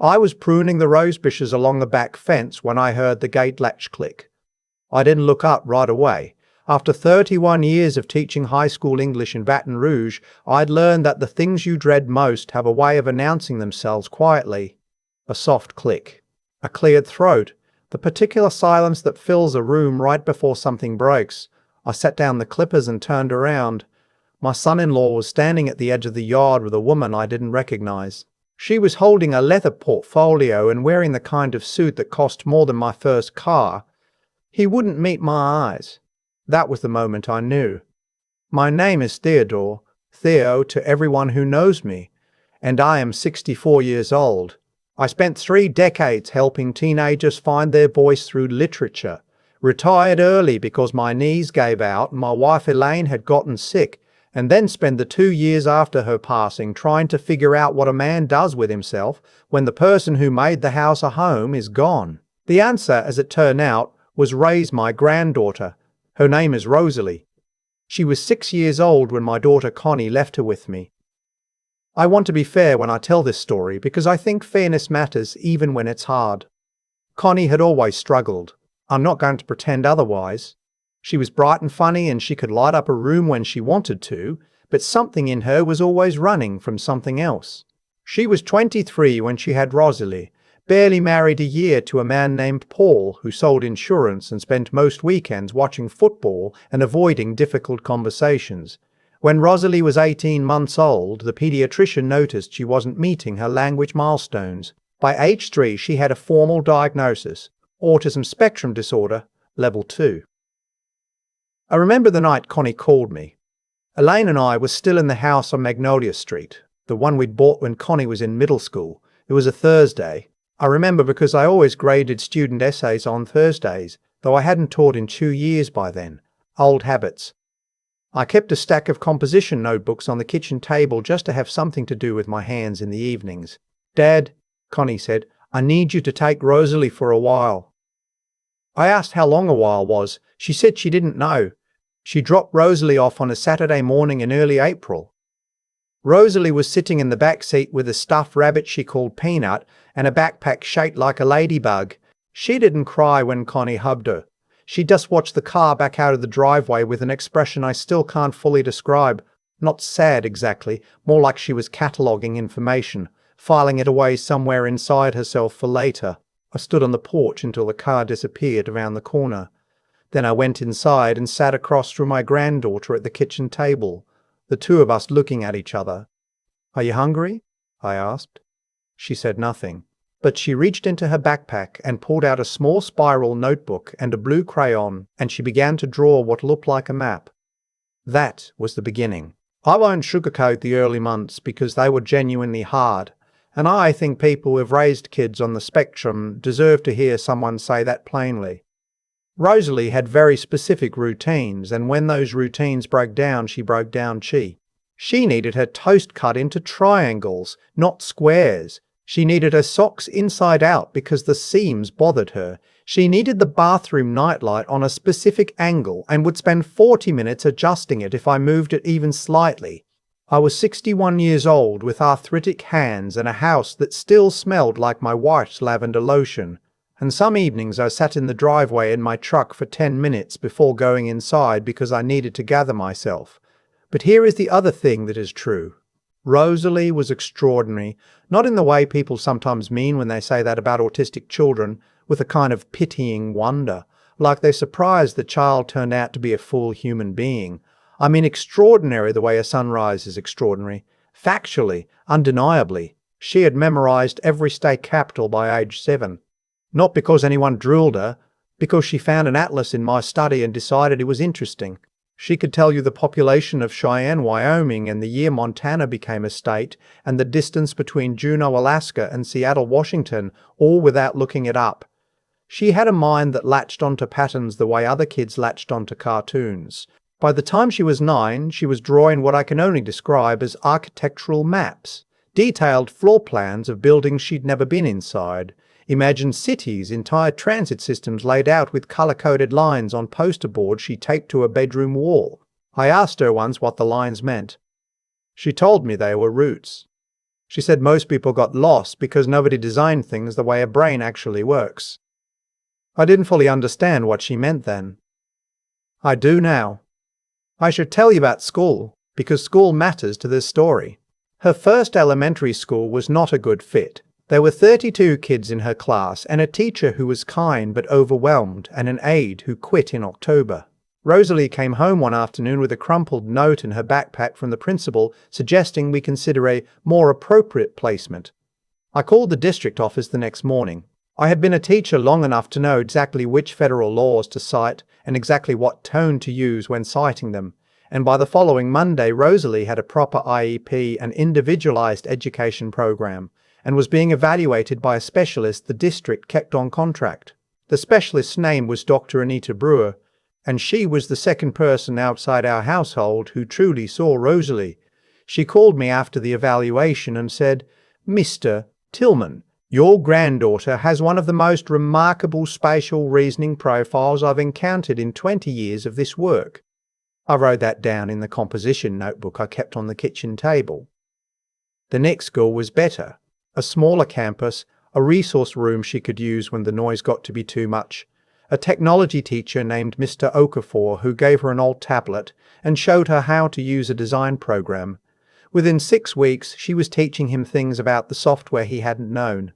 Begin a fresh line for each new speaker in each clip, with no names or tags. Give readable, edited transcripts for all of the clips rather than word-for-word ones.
I was pruning the rose bushes along the back fence when I heard the gate latch click. I didn't look up right away. After 31 years of teaching high school English in Baton Rouge, I'd learned that the things you dread most have a way of announcing themselves quietly. A soft click, a cleared throat, the particular silence that fills a room right before something breaks. I set down the clippers and turned around. My son-in-law was standing at the edge of the yard with a woman I didn't recognize. She was holding a leather portfolio and wearing the kind of suit that cost more than my first car. He wouldn't meet my eyes. That was the moment I knew. My name is Theodore, Theo to everyone who knows me, and I am 64 years old. I spent 3 decades helping teenagers find their voice through literature. Retired early because my knees gave out and my wife Elaine had gotten sick, and then spent the 2 years after her passing trying to figure out what a man does with himself when the person who made the house a home is gone. The answer, as it turned out, was raise my granddaughter. Her name is Rosalie. She was 6 years old when my daughter Connie left her with me. I want to be fair when I tell this story because I think fairness matters even when it's hard. Connie had always struggled. I'm not going to pretend otherwise. She was bright and funny and she could light up a room when she wanted to, but something in her was always running from something else. She was 23 when she had Rosalie, barely married a year to a man named Paul who sold insurance and spent most weekends watching football and avoiding difficult conversations. When Rosalie was 18 months old, the pediatrician noticed she wasn't meeting her language milestones. By age 3, she had a formal diagnosis, autism spectrum disorder, level 2. I remember the night Connie called me. Elaine and I were still in the house on Magnolia Street, the one we'd bought when Connie was in middle school. It was a Thursday. I remember because I always graded student essays on Thursdays, though I hadn't taught in 2 years by then. Old habits. I kept a stack of composition notebooks on the kitchen table just to have something to do with my hands in the evenings. "Dad," Connie said, "I need you to take Rosalie for a while." I asked how long a while was. She said she didn't know. She dropped Rosalie off on a Saturday morning in early April. Rosalie was sitting in the back seat with a stuffed rabbit she called Peanut and a backpack shaped like a ladybug. She didn't cry when Connie hugged her. She just watched the car back out of the driveway with an expression I still can't fully describe. Not sad exactly, more like she was cataloguing information, filing it away somewhere inside herself for later. I stood on the porch until the car disappeared around the corner. Then I went inside and sat across from my granddaughter at the kitchen table, the two of us looking at each other. "Are you hungry?" I asked. She said nothing, but she reached into her backpack and pulled out a small spiral notebook and a blue crayon, and she began to draw what looked like a map. That was the beginning. I won't sugarcoat the early months because they were genuinely hard, and I think people who've raised kids on the spectrum deserve to hear someone say that plainly. Rosalie had very specific routines, and when those routines broke down, she broke down. She needed her toast cut into triangles, not squares. She needed her socks inside out because the seams bothered her. She needed the bathroom nightlight on a specific angle and would spend 40 minutes adjusting it if I moved it even slightly. I was 61 years old with arthritic hands and a house that still smelled like my wife's lavender lotion. And some evenings I sat in the driveway in my truck for 10 minutes before going inside because I needed to gather myself. But here is the other thing that is true. Rosalie was extraordinary, not in the way people sometimes mean when they say that about autistic children, with a kind of pitying wonder, like they're surprised the child turned out to be a full human being. I mean extraordinary the way a sunrise is extraordinary. Factually, undeniably. She had memorized every state capital by age 7. Not because anyone drilled her, because she found an atlas in my study and decided it was interesting. She could tell you the population of Cheyenne, Wyoming, and the year Montana became a state, and the distance between Juneau, Alaska, and Seattle, Washington, all without looking it up. She had a mind that latched onto patterns the way other kids latched onto cartoons. By the time she was 9, she was drawing what I can only describe as architectural maps, detailed floor plans of buildings she'd never been inside. Imagine cities, entire transit systems laid out with color-coded lines on poster boards she taped to a bedroom wall. I asked her once what the lines meant. She told me they were routes. She said most people got lost because nobody designed things the way a brain actually works. I didn't fully understand what she meant then. I do now. I should tell you about school, because school matters to this story. Her first elementary school was not a good fit. There were 32 kids in her class and a teacher who was kind but overwhelmed and an aide who quit in October. Rosalie came home one afternoon with a crumpled note in her backpack from the principal suggesting we consider a more appropriate placement. I called the district office the next morning. I had been a teacher long enough to know exactly which federal laws to cite and exactly what tone to use when citing them, and by the following Monday Rosalie had a proper IEP and individualized education program and was being evaluated by a specialist the district kept on contract. The specialist's name was Dr. Anita Brewer, and she was the second person outside our household who truly saw Rosalie. She called me after the evaluation and said, "Mr. Tillman, your granddaughter has one of the most remarkable spatial reasoning profiles I've encountered in 20 years of this work." I wrote that down in the composition notebook I kept on the kitchen table. The next school was better. A smaller campus, a resource room she could use when the noise got to be too much, a technology teacher named Mr. Okafor who gave her an old tablet and showed her how to use a design program. Within 6 weeks, she was teaching him things about the software he hadn't known.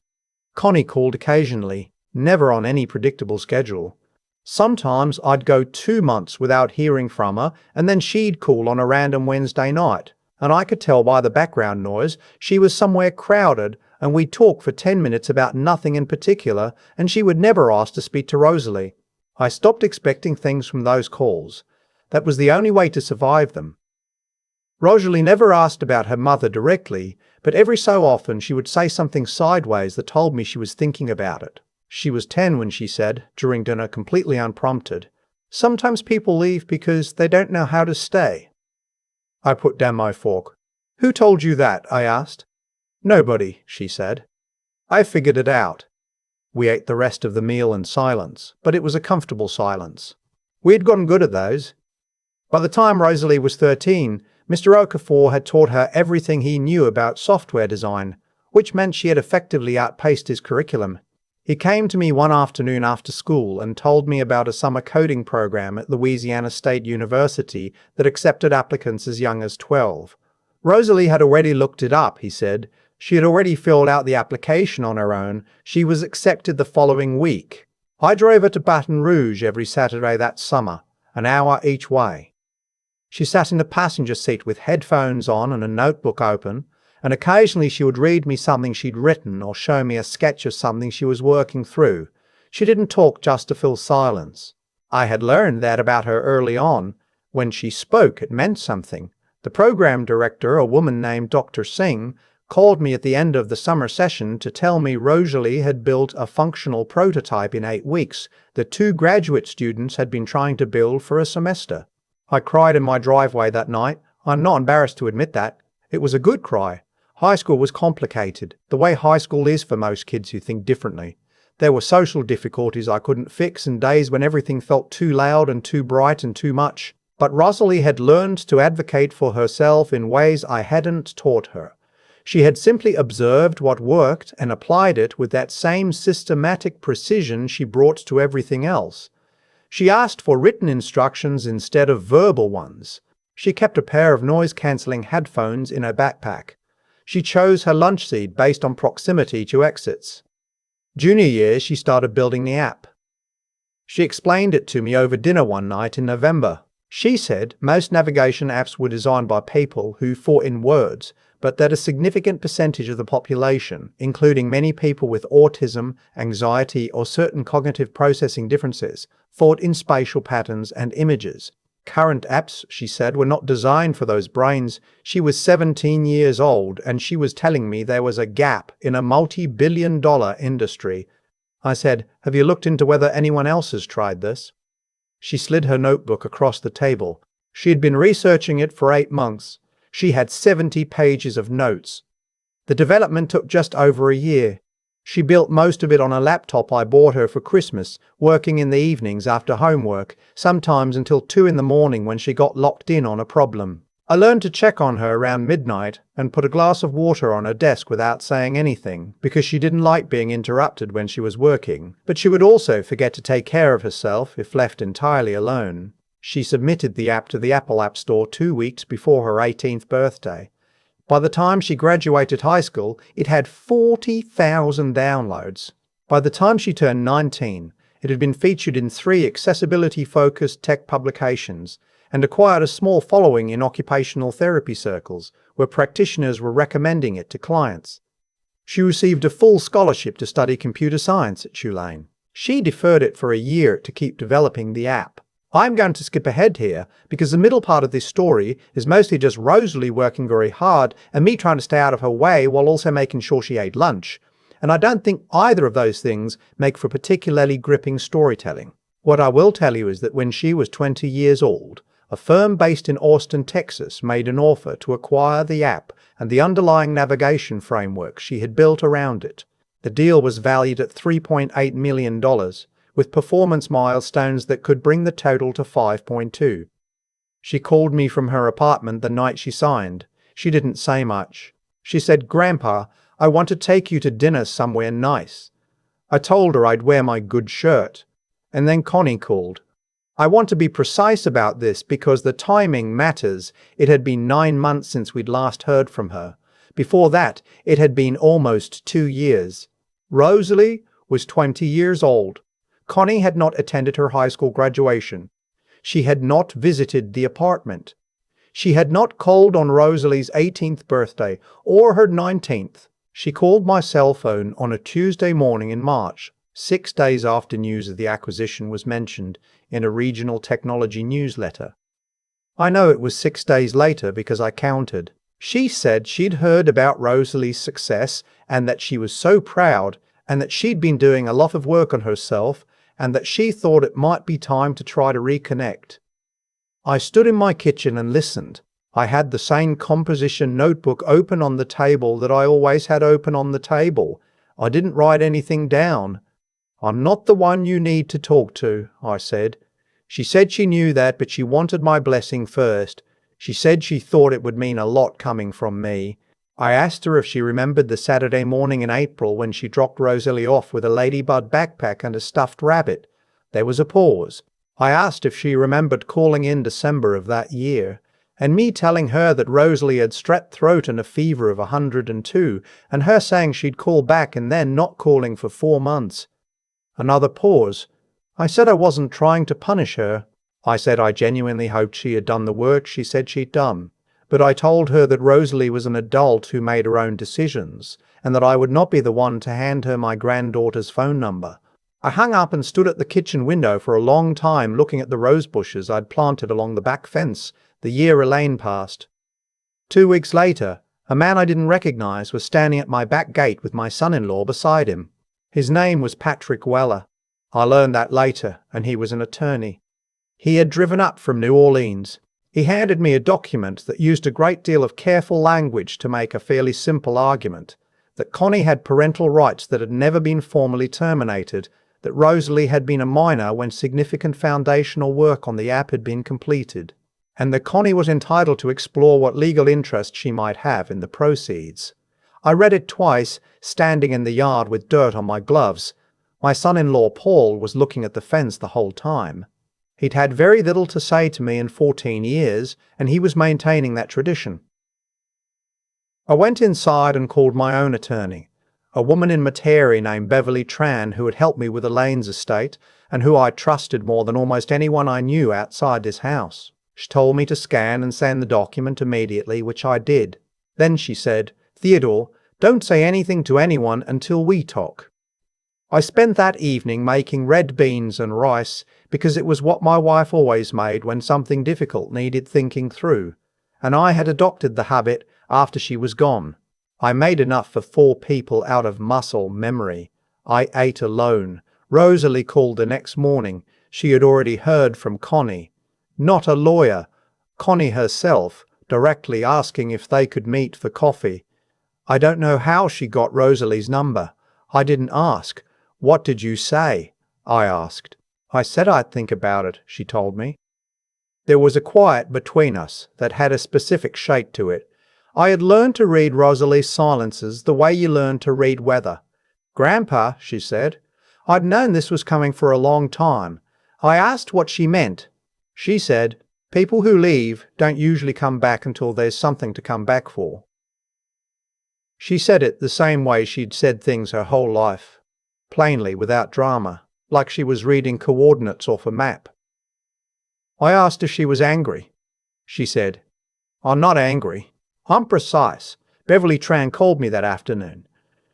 Connie called occasionally, never on any predictable schedule. Sometimes I'd go 2 months without hearing from her, and then she'd call on a random Wednesday night, and I could tell by the background noise she was somewhere crowded, and we'd talk for 10 minutes about nothing in particular, and she would never ask to speak to Rosalie. I stopped expecting things from those calls. That was the only way to survive them. Rosalie never asked about her mother directly, but every so often she would say something sideways that told me she was thinking about it. She was 10 when she said, during dinner completely unprompted, "Sometimes people leave because they don't know how to stay." I put down my fork. "Who told you that?" I asked. "Nobody," she said. I figured it out. We ate the rest of the meal in silence, but it was a comfortable silence. We had gotten good at those. By the time Rosalie was 13, Mr. Okafor had taught her everything he knew about software design, which meant she had effectively outpaced his curriculum. He came to me one afternoon after school and told me about a summer coding program at Louisiana State University that accepted applicants as young as 12. Rosalie had already looked it up, he said. She had already filled out the application on her own. She was accepted the following week. I drove her to Baton Rouge every Saturday that summer, an hour each way. She sat in the passenger seat with headphones on and a notebook open, and occasionally she would read me something she'd written or show me a sketch of something she was working through. She didn't talk just to fill silence. I had learned that about her early on. When she spoke, it meant something. The program director, a woman named Dr. Singh, called me at the end of the summer session to tell me Rosalie had built a functional prototype in 8 weeks that 2 graduate students had been trying to build for a semester. I cried in my driveway that night. I'm not embarrassed to admit that. It was a good cry. High school was complicated, the way high school is for most kids who think differently. There were social difficulties I couldn't fix and days when everything felt too loud and too bright and too much. But Rosalie had learned to advocate for herself in ways I hadn't taught her. She had simply observed what worked and applied it with that same systematic precision she brought to everything else. She asked for written instructions instead of verbal ones. She kept a pair of noise-cancelling headphones in her backpack. She chose her lunch seat based on proximity to exits. Junior year, she started building the app. She explained it to me over dinner one night in November. She said most navigation apps were designed by people who thought in words, but that a significant percentage of the population, including many people with autism, anxiety, or certain cognitive processing differences, thought in spatial patterns and images. Current apps, she said, were not designed for those brains. She was 17 years old, and she was telling me there was a gap in a multi-billion-dollar industry. I said, "Have you looked into whether anyone else has tried this?" She slid her notebook across the table. She had been researching it for 8 months. She had 70 pages of notes. The development took just over a year. She built most of it on a laptop I bought her for Christmas, working in the evenings after homework, sometimes until 2 in the morning when she got locked in on a problem. I learned to check on her around midnight and put a glass of water on her desk without saying anything, because she didn't like being interrupted when she was working, but she would also forget to take care of herself if left entirely alone. She submitted the app to the Apple App Store 2 weeks before her 18th birthday. By the time she graduated high school, it had 40,000 downloads. By the time she turned 19, it had been featured in 3 accessibility-focused tech publications and acquired a small following in occupational therapy circles, where practitioners were recommending it to clients. She received a full scholarship to study computer science at Tulane. She deferred it for a year to keep developing the app. I'm going to skip ahead here because the middle part of this story is mostly just Rosalie working very hard and me trying to stay out of her way while also making sure she ate lunch. And I don't think either of those things make for particularly gripping storytelling. What I will tell you is that when she was 20 years old, a firm based in Austin, Texas, made an offer to acquire the app and the underlying navigation framework she had built around it. The deal was valued at $3.8 million, with performance milestones that could bring the total to 5.2. She called me from her apartment the night she signed. She didn't say much. She said, "Grandpa, I want to take you to dinner somewhere nice." I told her I'd wear my good shirt. And then Connie called. I want to be precise about this because the timing matters. It had been 9 months since we'd last heard from her. Before that, it had been almost 2 years. Rosalie was 20 years old. Connie had not attended her high school graduation. She had not visited the apartment. She had not called on Rosalie's 18th birthday or her 19th. She called my cell phone on a Tuesday morning in March, 6 days after news of the acquisition was mentioned in a regional technology newsletter. I know it was 6 days later because I counted. She said she'd heard about Rosalie's success and that she was so proud and that she'd been doing a lot of work on herself and that she thought it might be time to try to reconnect. I stood in my kitchen and listened. I had the same composition notebook open on the table that I always had open on the table. I didn't write anything down. "I'm not the one you need to talk to," I said. She said she knew that, but she wanted my blessing first. She said she thought it would mean a lot coming from me. I asked her if she remembered the Saturday morning in April when she dropped Rosalie off with a ladybug backpack and a stuffed rabbit. There was a pause. I asked if she remembered calling in December of that year, and me telling her that Rosalie had strep throat and a fever of 102, and her saying she'd call back and then not calling for 4 months. Another pause. I said I wasn't trying to punish her. I said I genuinely hoped she had done the work she said she'd done. But I told her that Rosalie was an adult who made her own decisions, and that I would not be the one to hand her my granddaughter's phone number. I hung up and stood at the kitchen window for a long time looking at the rose bushes I'd planted along the back fence the year Elaine passed. 2 weeks later, a man I didn't recognize was standing at my back gate with my son-in-law beside him. His name was Patrick Weller. I learned that later, and he was an attorney. He had driven up from New Orleans. He handed me a document that used a great deal of careful language to make a fairly simple argument, that Connie had parental rights that had never been formally terminated, that Rosalie had been a minor when significant foundational work on the app had been completed, and that Connie was entitled to explore what legal interest she might have in the proceeds. I read it twice, standing in the yard with dirt on my gloves. My son-in-law Paul was looking at the fence the whole time. He'd had very little to say to me in 14 years, and he was maintaining that tradition. I went inside and called my own attorney, a woman in Metairie named Beverly Tran who had helped me with Elaine's estate and who I trusted more than almost anyone I knew outside this house. She told me to scan and send the document immediately, which I did. Then she said, "Theodore, don't say anything to anyone until we talk." I spent that evening making red beans and rice because it was what my wife always made when something difficult needed thinking through, and I had adopted the habit after she was gone. I made enough for 4 people out of muscle memory. I ate alone. Rosalie called the next morning. She had already heard from Connie. Not a lawyer. Connie herself, directly asking if they could meet for coffee. I don't know how she got Rosalie's number. I didn't ask. "What did you say?" I asked. "I said I'd think about it," she told me. There was a quiet between us that had a specific shape to it. I had learned to read Rosalie's silences the way you learn to read weather. "Grandpa," she said. I'd known this was coming for a long time. I asked what she meant. She said, "People who leave don't usually come back until there's something to come back for." She said it the same way she'd said things her whole life, plainly, without drama, like she was reading coordinates off a map. I asked if she was angry. She said, "I'm not angry. I'm precise. Beverly Tran called me that afternoon.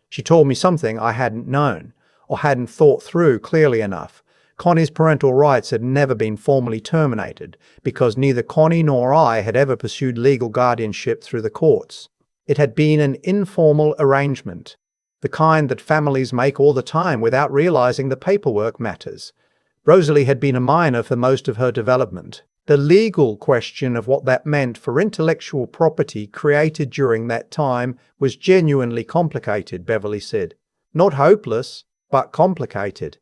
She told me something I hadn't known, or hadn't thought through clearly enough. Connie's parental rights had never been formally terminated, because neither Connie nor I had ever pursued legal guardianship through the courts. It had been an informal arrangement, the kind that families make all the time without realizing the paperwork matters. Rosalie had been a minor for most of her development. The legal question of what that meant for intellectual property created during that time was genuinely complicated, Beverly said. Not hopeless, but complicated.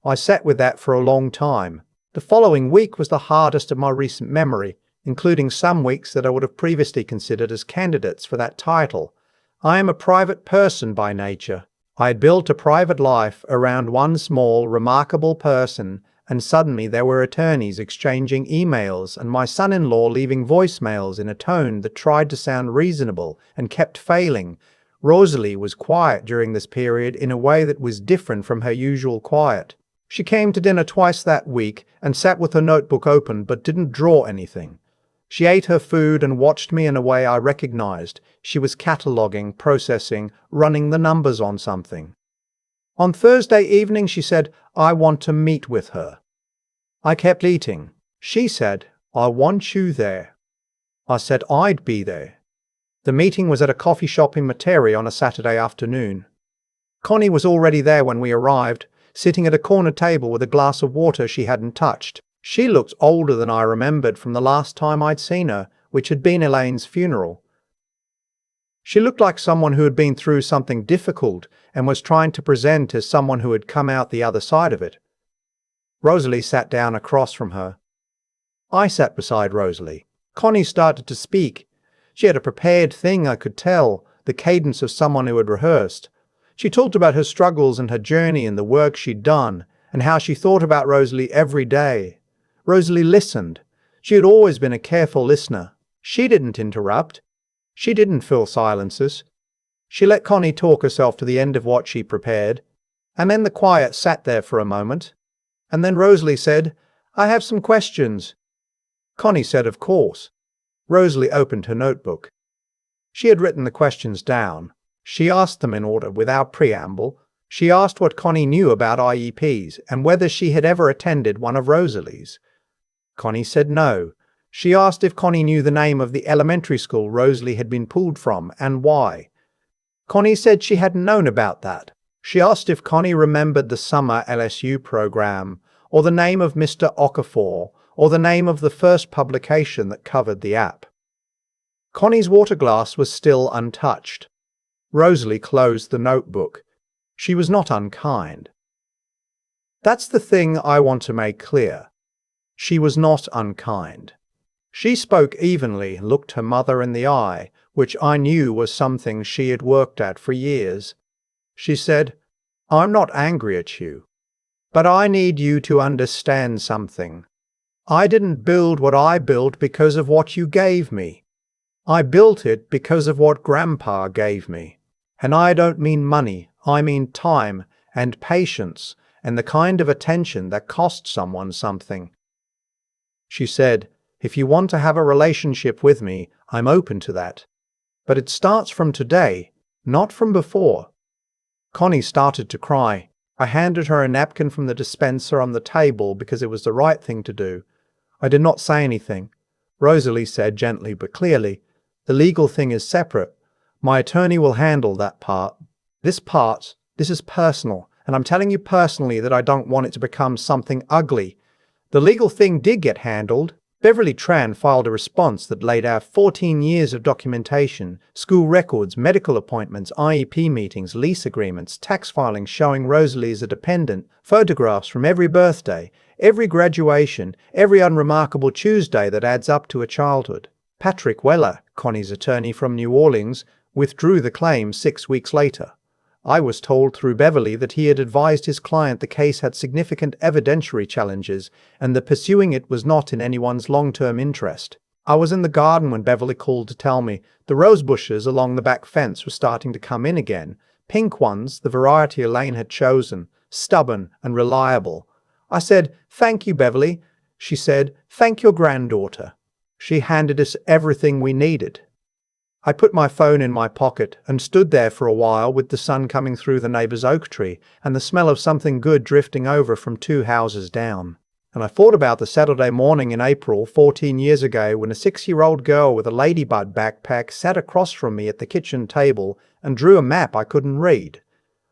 I sat with that for a long time. The following week was the hardest of my recent memory, including some weeks that I would have previously considered as candidates for that title. I am a private person by nature. I had built a private life around one small, remarkable person, and suddenly there were attorneys exchanging emails and my son-in-law leaving voicemails in a tone that tried to sound reasonable and kept failing. Rosalie was quiet during this period in a way that was different from her usual quiet. She came to dinner twice that week and sat with her notebook open but didn't draw anything. She ate her food and watched me in a way I recognized. She was cataloging, processing, running the numbers on something. On Thursday evening, she said, "I want to meet with her." I kept eating. She said, "I want you there." I said I'd be there. The meeting was at a coffee shop in Metairie on a Saturday afternoon. Connie was already there when we arrived, sitting at a corner table with a glass of water she hadn't touched. She looked older than I remembered from the last time I'd seen her, which had been Elaine's funeral. She looked like someone who had been through something difficult and was trying to present as someone who had come out the other side of it. Rosalie sat down across from her. I sat beside Rosalie. Connie started to speak. She had a prepared thing, I could tell, the cadence of someone who had rehearsed. She talked about her struggles and her journey and the work she'd done, and how she thought about Rosalie every day. Rosalie listened. She had always been a careful listener. She didn't interrupt. She didn't fill silences. She let Connie talk herself to the end of what she prepared, and then the quiet sat there for a moment. And then Rosalie said, "I have some questions." Connie said, "Of course." Rosalie opened her notebook. She had written the questions down. She asked them in order, without preamble. She asked what Connie knew about IEPs and whether she had ever attended one of Rosalie's. Connie said no. She asked if Connie knew the name of the elementary school Rosalie had been pulled from and why. Connie said she hadn't known about that. She asked if Connie remembered the summer LSU program, or the name of Mr. Okafor, or the name of the first publication that covered the app. Connie's water glass was still untouched. Rosalie closed the notebook. She was not unkind. That's the thing I want to make clear. She was not unkind. She spoke evenly and looked her mother in the eye, which I knew was something she had worked at for years. She said, "I'm not angry at you, but I need you to understand something. I didn't build what I built because of what you gave me. I built it because of what Grandpa gave me. And I don't mean money, I mean time and patience and the kind of attention that costs someone something." She said, "If you want to have a relationship with me, I'm open to that. But it starts from today, not from before." Connie started to cry. I handed her a napkin from the dispenser on the table because it was the right thing to do. I did not say anything. Rosalie said gently but clearly, "The legal thing is separate. My attorney will handle that part. This is personal, and I'm telling you personally that I don't want it to become something ugly." The legal thing did get handled. Beverly Tran filed a response that laid out 14 years of documentation, school records, medical appointments, IEP meetings, lease agreements, tax filings showing Rosalie as a dependent, photographs from every birthday, Every graduation, every unremarkable Tuesday that adds up to a childhood. Patrick Weller, Connie's attorney from New Orleans, withdrew the claim 6 weeks later. I was told through Beverly that he had advised his client the case had significant evidentiary challenges and that pursuing it was not in anyone's long-term interest. I was in the garden when Beverly called to tell me the rose bushes along the back fence were starting to come in again, pink ones, the variety Elaine had chosen, stubborn and reliable. I said, "Thank you, Beverly." She said, "Thank your granddaughter." She handed us everything we needed. I put my phone in my pocket and stood there for a while with the sun coming through the neighbor's oak tree and the smell of something good drifting over from 2 houses down. And I thought about the Saturday morning in April 14 years ago when a 6-year-old girl with a ladybug backpack sat across from me at the kitchen table and drew a map I couldn't read.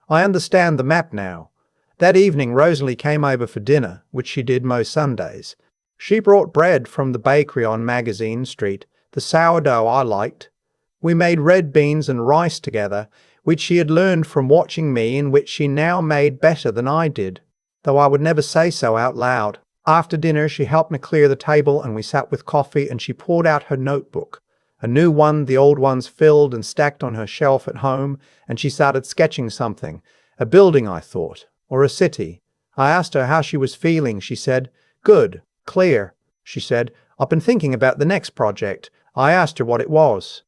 I understand the map now. That evening Rosalie came over for dinner, which she did most Sundays. She brought bread from the bakery on Magazine Street, the sourdough I liked. We made red beans and rice together, which she had learned from watching me and which she now made better than I did, though I would never say so out loud. After dinner she helped me clear the table and we sat with coffee and she poured out her notebook, a new one the old ones filled and stacked on her shelf at home, and she started sketching something, a building I thought, or a city. I asked her how she was feeling. She said, "Good, clear." She said, "I've been thinking about the next project." I asked her what it was.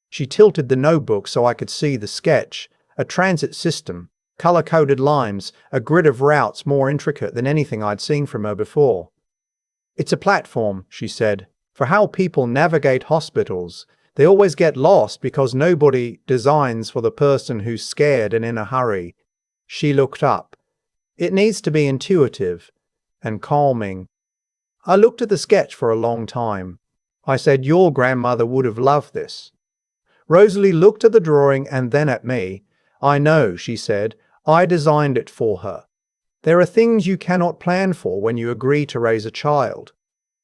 She tilted the notebook so I could see the sketch, a transit system, color-coded lines, a grid of routes more intricate than anything I'd seen from her before. "It's a platform," she said, "for how people navigate hospitals. They always get lost because nobody designs for the person who's scared and in a hurry." She looked up. "It needs to be intuitive and calming." I looked at the sketch for a long time. I said, "Your grandmother would have loved this." Rosalie looked at the drawing and then at me. "I know," she said. "I designed it for her. There are things you cannot plan for when you agree to raise a child.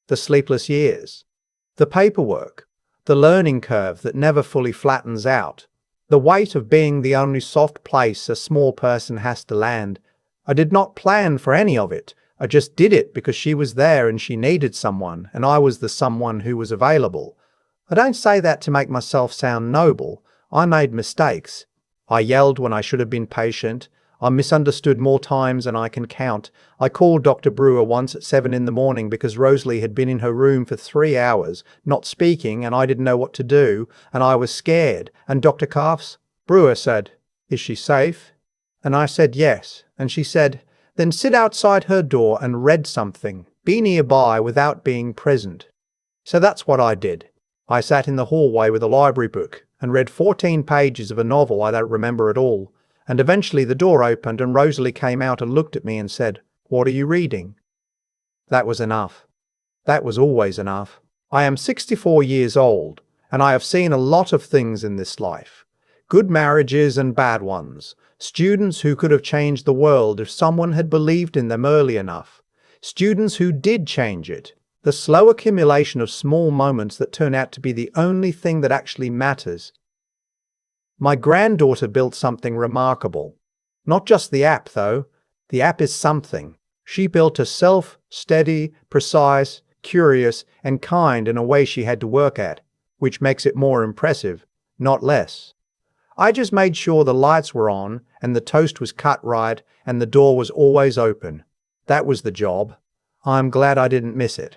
The sleepless years, the paperwork, the learning curve that never fully flattens out, the weight of being the only soft place a small person has to land. I did not plan for any of it. I just did it because she was there and she needed someone, and I was the someone who was available. I don't say that to make myself sound noble. I made mistakes. I yelled when I should have been patient. I misunderstood more times than I can count. I called Dr. Brewer once at 7 in the morning because Rosalie had been in her room for 3 hours, not speaking, and I didn't know what to do, and I was scared. And Dr. Calf's Brewer said, "Is she safe?" And I said yes, and she said, "Then sit outside her door and read something. Be nearby without being present." So that's what I did. I sat in the hallway with a library book and read 14 pages of a novel I don't remember at all, and eventually the door opened and Rosalie came out and looked at me and said, "What are you reading?" That was enough. That was always enough. I am 64 years old, and I have seen a lot of things in this life. Good marriages and bad ones. Students who could have changed the world if someone had believed in them early enough. Students who did change it. The slow accumulation of small moments that turn out to be the only thing that actually matters. My granddaughter built something remarkable. Not just the app, though. The app is something. She built herself, steady, precise, curious, and kind in a way she had to work at, which makes it more impressive, not less. I just made sure the lights were on, and the toast was cut right, and the door was always open. That was the job. I'm glad I didn't miss it.